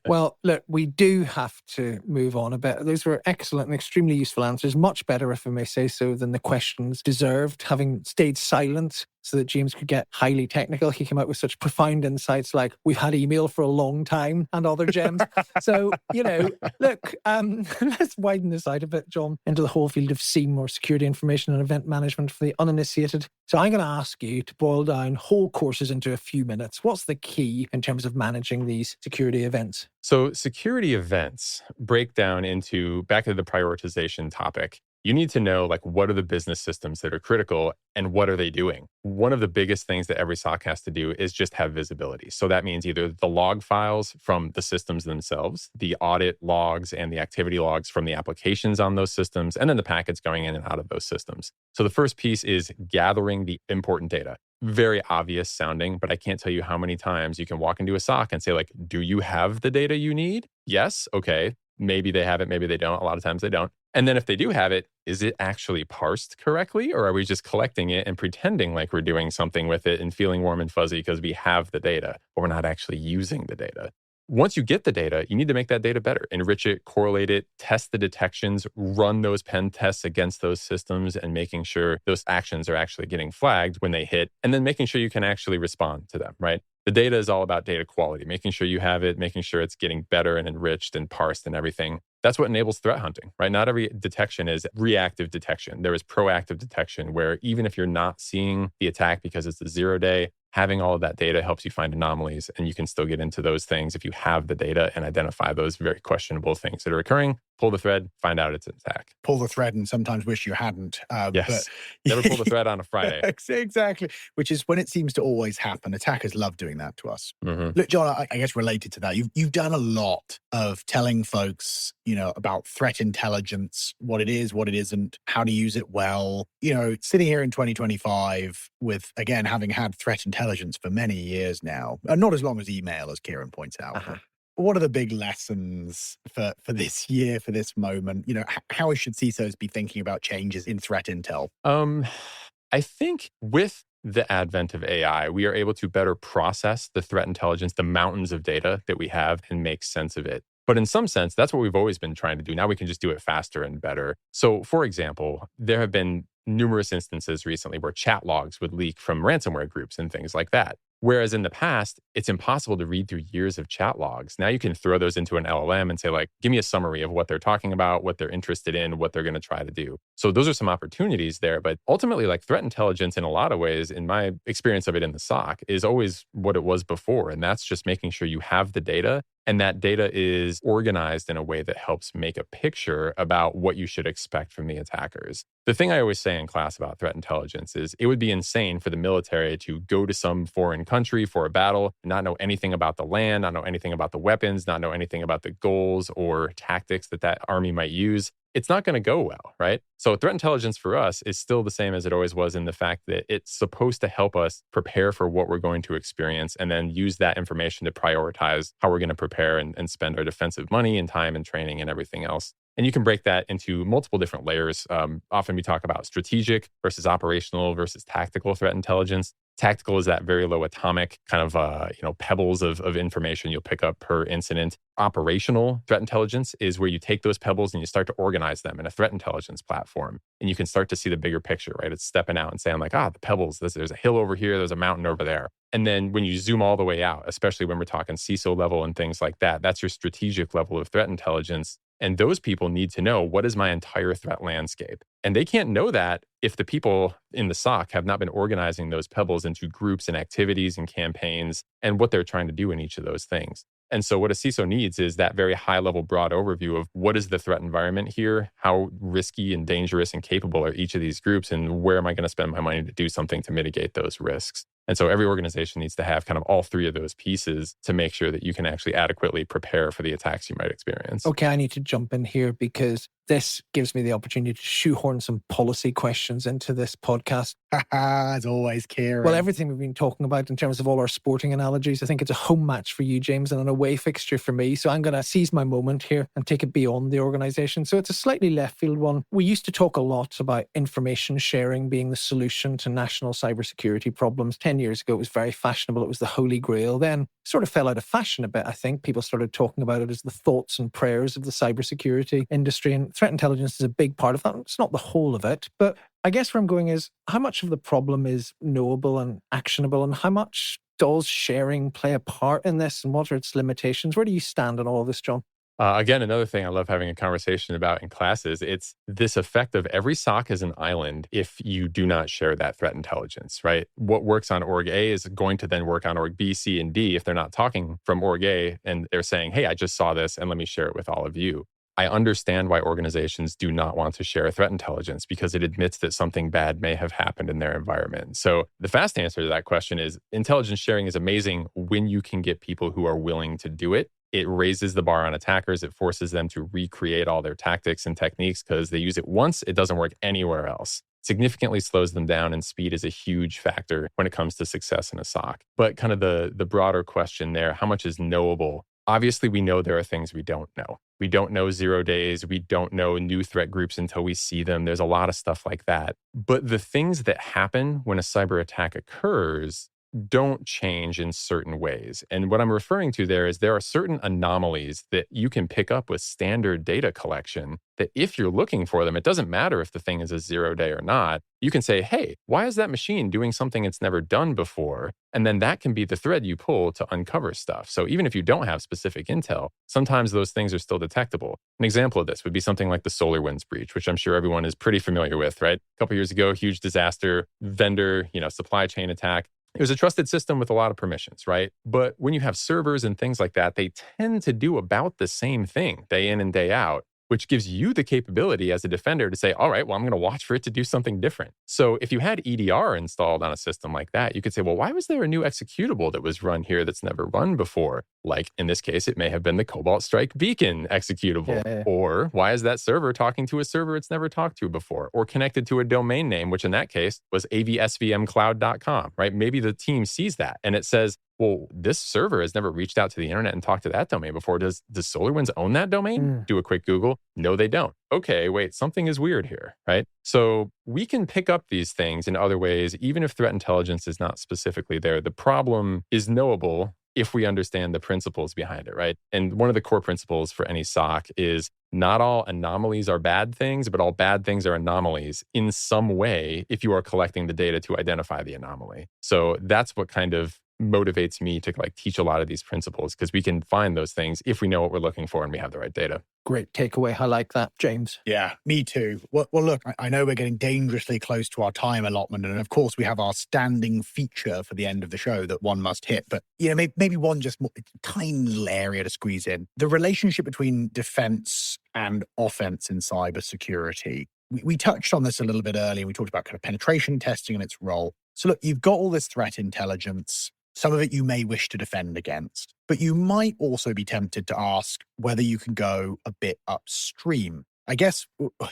Well, look, we do have to move on a bit. Those were excellent and extremely useful answers. Much better, if I may say so, than the questions deserved. Having stayed silent so that James could get highly technical, he came out with such profound insights like, we've had email for a long time and other gems. So, look, let's widen this out a bit, John, into the whole field of SIEM, or security information and event management for the uninitiated. So I'm going to ask you to boil down whole courses into a few minutes. What's the key in terms of managing these security events? So security events break down into, back to the prioritization topic, you need to know what are the business systems that are critical and what are they doing? One of the biggest things that every SOC has to do is just have visibility. So that means either the log files from the systems themselves, the audit logs and the activity logs from the applications on those systems, and then the packets going in and out of those systems. So the first piece is gathering the important data. Very obvious sounding, but I can't tell you how many times you can walk into a SOC and say, do you have the data you need? Yes. Okay. Maybe they have it, maybe they don't. A lot of times they don't. And then if they do have it, is it actually parsed correctly? Or are we just collecting it and pretending like we're doing something with it and feeling warm and fuzzy because we have the data, but we're not actually using the data? Once you get the data, you need to make that data better. Enrich it, correlate it, test the detections, run those pen tests against those systems, and making sure those actions are actually getting flagged when they hit, and then making sure you can actually respond to them, right? The data is all about data quality, making sure you have it, making sure it's getting better and enriched and parsed and everything. That's what enables threat hunting, right? Not every detection is reactive detection. There is proactive detection where even if you're not seeing the attack because it's a 0-day, having all of that data helps you find anomalies, and you can still get into those things if you have the data and identify those very questionable things that are occurring. Pull the thread, find out it's an attack. Pull the thread and sometimes wish you hadn't. Yes. Never pull the thread on a Friday. Exactly. Which is when it seems to always happen. Attackers love doing that to us. Mm-hmm. Look, John, I guess related to that, you've done a lot of telling folks, about threat intelligence, what it is, what it isn't, how to use it well. Sitting here in 2025 with, again, having had threat intelligence for many years now, not as long as email, as Ciaran points out. Uh-huh. What are the big lessons for this year, for this moment? How should CISOs be thinking about changes in threat intel? I think with the advent of AI, we are able to better process the threat intelligence, the mountains of data that we have, and make sense of it. But in some sense, that's what we've always been trying to do. Now we can just do it faster and better. So for example, there have been numerous instances recently where chat logs would leak from ransomware groups and things like that. Whereas in the past, it's impossible to read through years of chat logs. Now you can throw those into an LLM and say, give me a summary of what they're talking about, what they're interested in, what they're going to try to do. So those are some opportunities there. But ultimately, threat intelligence in a lot of ways, in my experience of it in the SOC, is always what it was before. And that's just making sure you have the data And that data is organized in a way that helps make a picture about what you should expect from the attackers. The thing I always say in class about threat intelligence is it would be insane for the military to go to some foreign country for a battle, not know anything about the land, not know anything about the weapons, not know anything about the goals or tactics that army might use. It's not going to go well, right? So threat intelligence for us is still the same as it always was in the fact that it's supposed to help us prepare for what we're going to experience and then use that information to prioritize how we're going to prepare and spend our defensive money and time and training and everything else. And you can break that into multiple different layers. Often we talk about strategic versus operational versus tactical threat intelligence. Tactical is that very low atomic kind of pebbles of information you'll pick up per incident. Operational threat intelligence is where you take those pebbles and you start to organize them in a threat intelligence platform. And you can start to see the bigger picture, right? It's stepping out and saying like, the pebbles, there's a hill over here, there's a mountain over there. And then when you zoom all the way out, especially when we're talking CISO level and things like that, that's your strategic level of threat intelligence. And those people need to know, what is my entire threat landscape? And they can't know that if the people in the SOC have not been organizing those pebbles into groups and activities and campaigns and what they're trying to do in each of those things. And so what a CISO needs is that very high-level, broad overview of what is the threat environment here, how risky and dangerous and capable are each of these groups, and where am I going to spend my money to do something to mitigate those risks. And so every organization needs to have kind of all three of those pieces to make sure that you can actually adequately prepare for the attacks you might experience. Okay, I need to jump in here because this gives me the opportunity to shoehorn some policy questions into this podcast. As always, Ciaran. Well, everything we've been talking about in terms of all our sporting analogies, I think it's a home match for you, James, and an away fixture for me. So I'm going to seize my moment here and take it beyond the organization. So it's a slightly left field one. We used to talk a lot about information sharing being the solution to national cybersecurity problems. 10 years ago, it was very fashionable. It was the holy grail. Then sort of fell out of fashion a bit, I think. People started talking about it as the thoughts and prayers of the cybersecurity industry. And threat intelligence is a big part of that. It's not the whole of it. But I guess where I'm going is, how much of the problem is knowable and actionable, and how much does sharing play a part in this, and what are its limitations? Where do you stand on all of this, John? Again, another thing I love having a conversation about in classes, it's this effect of every SOC is an island if you do not share that threat intelligence, right? What works on org A is going to then work on org B, C, and D if they're not talking from org A and they're saying, hey, I just saw this and let me share it with all of you. I understand why organizations do not want to share threat intelligence because it admits that something bad may have happened in their environment. So the fast answer to that question is intelligence sharing is amazing when you can get people who are willing to do it. It raises the bar on attackers. It forces them to recreate all their tactics and techniques because they use it once, it doesn't work anywhere else. Significantly slows them down, and speed is a huge factor when it comes to success in a SOC. But kind of the broader question there, how much is knowable? Obviously, we know there are things we don't know. We don't know 0 days. We don't know new threat groups until we see them. There's a lot of stuff like that. But the things that happen when a cyber attack occurs don't change in certain ways. And what I'm referring to there is there are certain anomalies that you can pick up with standard data collection that if you're looking for them, it doesn't matter if the thing is a 0 day or not. You can say, hey, why is that machine doing something it's never done before? And then that can be the thread you pull to uncover stuff. So even if you don't have specific intel, sometimes those things are still detectable. An example of this would be something like the SolarWinds breach, which I'm sure everyone is pretty familiar with, right? A couple years ago, huge disaster, vendor, supply chain attack. It was a trusted system with a lot of permissions, right? But when you have servers and things like that, they tend to do about the same thing day in and day out, which gives you the capability as a defender to say, all right, well, I'm going to watch for it to do something different. So if you had EDR installed on a system like that, you could say, well, why was there a new executable that was run here that's never run before? Like in this case, it may have been the Cobalt Strike Beacon executable. Yeah. Or why is that server talking to a server it's never talked to before? Or connected to a domain name, which in that case was avsvmcloud.com, right? Maybe the team sees that and it says, well, this server has never reached out to the internet and talked to that domain before. Does SolarWinds own that domain? Do a quick Google. No, they don't. Okay, wait, something is weird here, right? So we can pick up these things in other ways, even if threat intelligence is not specifically there. The problem is knowable if we understand the principles behind it, right? And one of the core principles for any SOC is not all anomalies are bad things, but all bad things are anomalies in some way if you are collecting the data to identify the anomaly. So that's what kind of motivates me to teach a lot of these principles, because we can find those things if we know what we're looking for and we have the right data. Great takeaway. I like that, James. Yeah, me too. Well, look, I know we're getting dangerously close to our time allotment. And of course, we have our standing feature for the end of the show that one must hit. But, maybe one just more tiny little area to squeeze in. The relationship between defense and offense in cybersecurity. We touched on this a little bit earlier. We talked about kind of penetration testing and its role. So look, you've got all this threat intelligence. Some of it you may wish to defend against, but you might also be tempted to ask whether you can go a bit upstream. I guess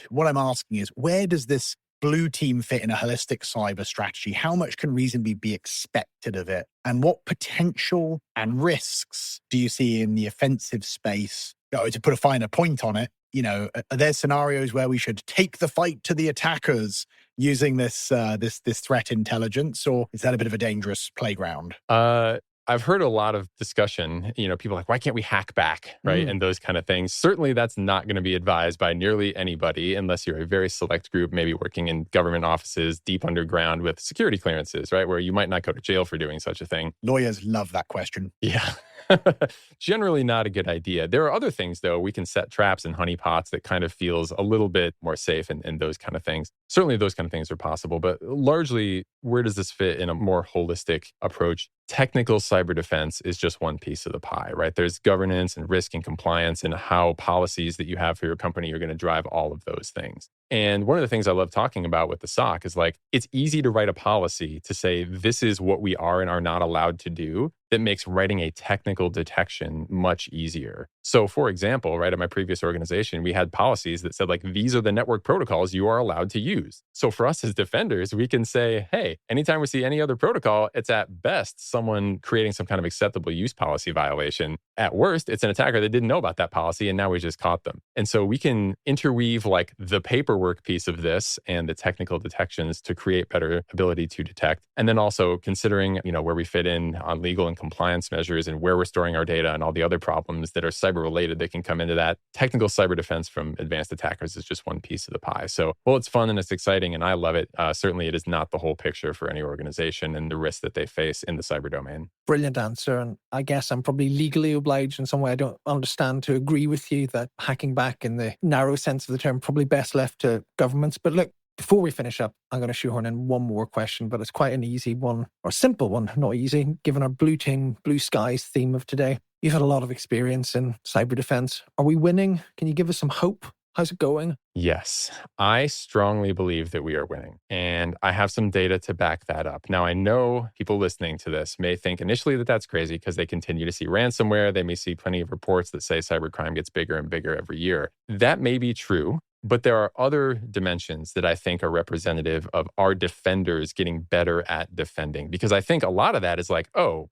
what I'm asking is, where does this blue team fit in a holistic cyber strategy? How much can reasonably be expected of it? And what potential and risks do you see in the offensive space? To put a finer point on it, are there scenarios where we should take the fight to the attackers using this threat intelligence, or is that a bit of a dangerous playground? I've heard a lot of discussion, people like, why can't we hack back, right? And those kind of things. Certainly that's not going to be advised by nearly anybody unless you're a very select group, maybe working in government offices deep underground with security clearances, right? Where you might not go to jail for doing such a thing. Lawyers love that question. Yeah. Generally not a good idea. There are other things, though. We can set traps and honeypots that kind of feels a little bit more safe and those kind of things. Certainly those kind of things are possible, but largely, where does this fit in a more holistic approach? Technical cyber defense is just one piece of the pie, right? There's governance and risk and compliance and how policies that you have for your company are going to drive all of those things. And one of the things I love talking about with the SOC is it's easy to write a policy to say this is what we are and are not allowed to do that makes writing a technical detection much easier. So for example, right, at my previous organization, we had policies that said these are the network protocols you are allowed to use. So for us as defenders, we can say, hey, anytime we see any other protocol, it's at best someone creating some kind of acceptable use policy violation. At worst, it's an attacker that didn't know about that policy and now we just caught them. And so we can interweave the paperwork piece of this and the technical detections to create better ability to detect. And then also considering, where we fit in on legal and compliance measures and where we're storing our data and all the other problems that are cyber related that can come into that. Technical cyber defense from advanced attackers is just one piece of the pie. So, it's fun and it's exciting and I love it. Certainly it is not the whole picture for any organization and the risks that they face in the cyber domain. Brilliant answer. And I guess I'm probably legally obliged in some way. I don't understand to agree with you that hacking back in the narrow sense of the term probably best left to governments. But look, before we finish up, I'm going to shoehorn in one more question, but it's quite an easy one, or simple one, not easy, given our blue team, blue skies theme of today. You've had a lot of experience in cyber defense. Are we winning? Can you give us some hope? How's it going? Yes, I strongly believe that we are winning. And I have some data to back that up. Now, I know people listening to this may think initially that that's crazy because they continue to see ransomware. They may see plenty of reports that say cybercrime gets bigger and bigger every year. That may be true. But there are other dimensions that I think are representative of our defenders getting better at defending. Because I think a lot of that is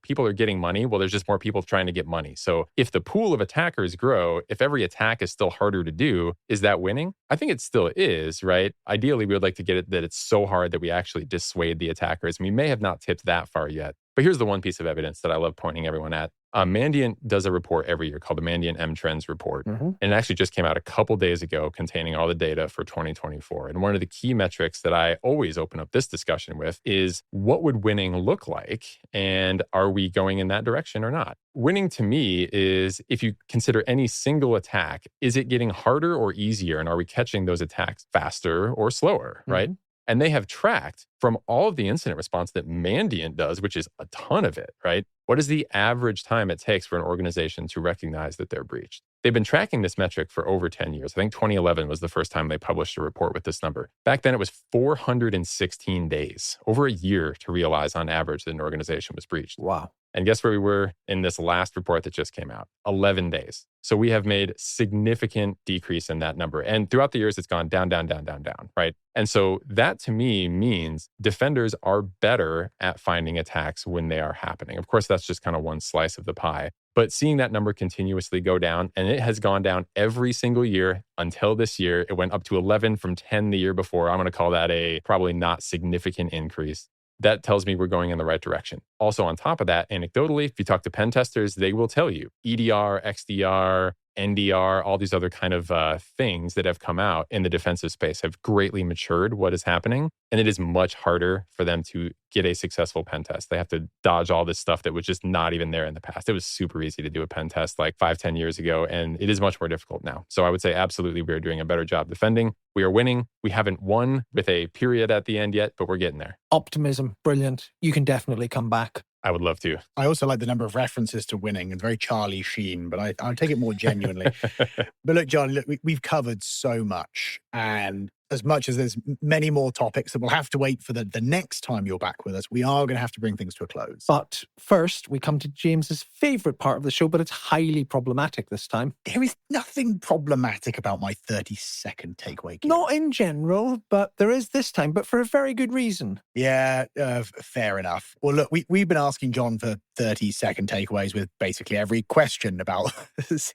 people are getting money. Well, there's just more people trying to get money. So if the pool of attackers grow, if every attack is still harder to do, is that winning? I think it still is, right? Ideally, we would like to get it that it's so hard that we actually dissuade the attackers. And we may have not tipped that far yet. But here's the one piece of evidence that I love pointing everyone at. Mandiant does a report every year called the Mandiant M-Trends report. And it actually just came out a couple days ago containing all the data for 2024. And one of the key metrics that I always open up this discussion with is what would winning look like? And are we going in that direction or not? Winning to me is if you consider any single attack, is it getting harder or easier? And are we catching those attacks faster or slower, right? And they have tracked from all of the incident response that Mandiant does, which is a ton of it, right? What is the average time it takes for an organization to recognize that they're breached? They've been tracking this metric for over 10 years. I think 2011 was the first time they published a report with this number. Back then, it was 416 days, over a year to realize on average that an organization was breached. Wow. And guess where we were in this last report that just came out? 11 days. So we have made significant decrease in that number. And throughout the years, it's gone down, down, down, down, down, right? And so that to me means defenders are better at finding attacks when they are happening. Of course, that's just kind of one slice of the pie. But seeing that number continuously go down, and it has gone down every single year until this year. It went up to 11 from 10 the year before. I'm going to call that a probably not significant increase. That tells me we're going in the right direction. Also, on top of that, anecdotally, if you talk to pen testers, they will tell you EDR, XDR, NDR, all these other kind of things that have come out in the defensive space have greatly matured what is happening. And it is much harder for them to get a successful pen test. They have to dodge all this stuff that was just not even there in the past. It was super easy to do a pen test like 5-10 years ago, and it is much more difficult now. So I would say absolutely we are doing a better job defending. We are winning. We haven't won with a period at the end yet, but we're getting there. Optimism, brilliant. You can definitely come back. I would love to. I also like the number of references to winning and very Charlie Sheen, but I'll take it more genuinely. But look, John, look, we've covered so much. And as much as there's many more topics that we'll have to wait for the next time you're back with us, we are going to have to bring things to a close. But first, we come to James's favorite part of the show, but it's highly problematic this time. There is nothing problematic about my 30-second takeaway. Not in general, but there is this time, but for a very good reason. Yeah, fair enough. Well, look, we've been asking John for 30-second takeaways with basically every question about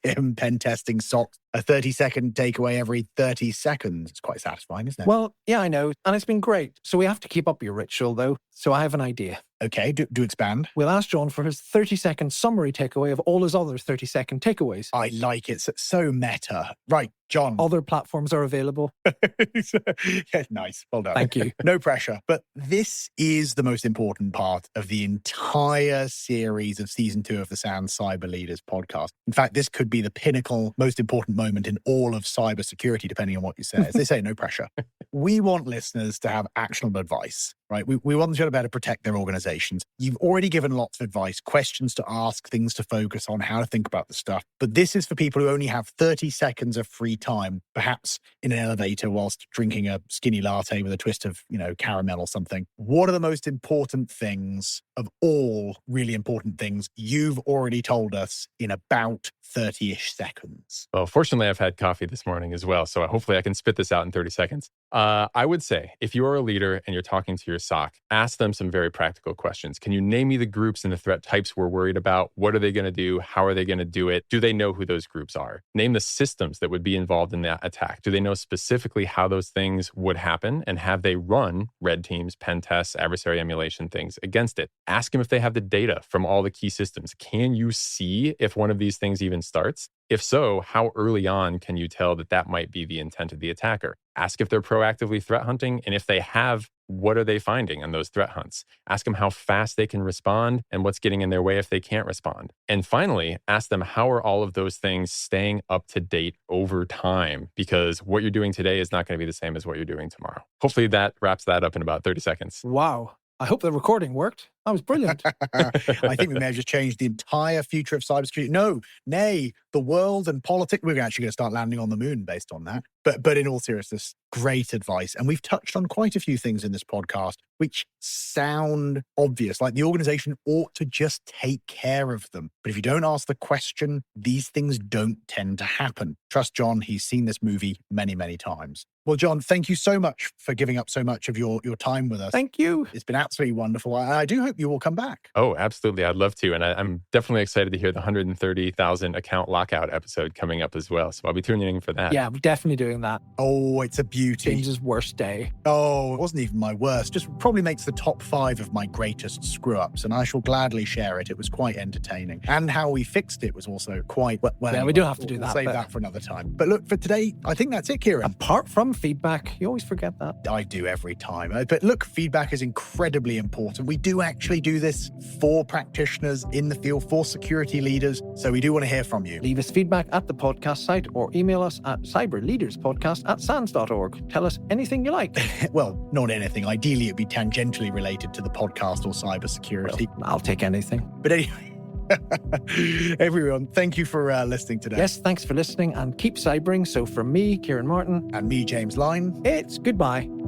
him pen testing socks. A 30-second takeaway every 30 seconds. It's quite satisfying, isn't it? Well, yeah, I know. And it's been great. So we have to keep up your ritual, though. So I have an idea. Okay, do expand. We'll ask John for his 30-second summary takeaway of all his other 30-second takeaways. I like it. So meta. Right, John. Other platforms are available. Yeah, nice. Well done. Thank you. No pressure. But this is the most important part of the entire series of season 2 of the SANS Cyber Leaders podcast. In fact, this could be the pinnacle, most important moment in all of cybersecurity, depending on what you say. As they say, no pressure. We want listeners to have actionable advice, right? We want them to be able to protect their organizations. You've already given lots of advice, questions to ask, things to focus on, how to think about the stuff. But this is for people who only have 30 seconds of free time, perhaps in an elevator whilst drinking a skinny latte with a twist of, caramel or something. What are the most important things of all really important things you've already told us in about 30-ish seconds? Well, fortunately, I've had coffee this morning as well, so hopefully I can spit this out in 30 seconds. I would say, if you are a leader and you're talking to your SOC, ask them some very practical questions. Can you name me the groups and the threat types we're worried about? What are they going to do? How are they going to do it? Do they know who those groups are? Name the systems that would be involved in that attack. Do they know specifically how those things would happen? And have they run red teams, pen tests, adversary emulation things against it? Ask them if they have the data from all the key systems. Can you see if one of these things even starts? If so, how early on can you tell that that might be the intent of the attacker? Ask if they're proactively threat hunting, and if they have, what are they finding on those threat hunts? Ask them how fast they can respond and what's getting in their way if they can't respond. And finally, ask them how are all of those things staying up to date over time? Because what you're doing today is not going to be the same as what you're doing tomorrow. Hopefully that wraps that up in about 30 seconds. Wow. I hope the recording worked. That was brilliant. I think we may have just changed the entire future of cybersecurity. Nay, the world and politics. We're actually going to start landing on the moon based on that. But in all seriousness, great advice. And we've touched on quite a few things in this podcast which sound obvious, like the organization ought to just take care of them. But if you don't ask the question, these things don't tend to happen. Trust John, he's seen this movie many, many times. Well, John, thank you so much for giving up so much of your time with us. Thank you. It's been absolutely wonderful. I do hope you will come back. Oh, absolutely. I'd love to. And I'm definitely excited to hear the 130,000 account lockout episode coming up as well. So I'll be tuning in for that. Yeah, we're definitely doing that. Oh, it's a beauty. James's worst day. Oh, it wasn't even my worst. Just probably makes the top 5 of my greatest screw-ups. And I shall gladly share it. It was quite entertaining. And how we fixed it was also quite well. Yeah, we do have to do that. We'll save that for another time. But look, for today, I think that's it, Ciaran. Apart from feedback, you always forget that. I do every time. But look, feedback is incredibly important. We do actually do this for practitioners in the field, for security leaders. So we do want to hear from you. Leave us feedback at the podcast site or email us at cyberleaderspodcast@sans.org. Tell us anything you like. Well, not anything. Ideally, it'd be tangentially related to the podcast or cybersecurity. Well, I'll take anything. But anyway, everyone, thank you for listening today. Yes, thanks for listening and keep cybering. So from me, Ciaran Martin. And me, James Lyne. It's goodbye.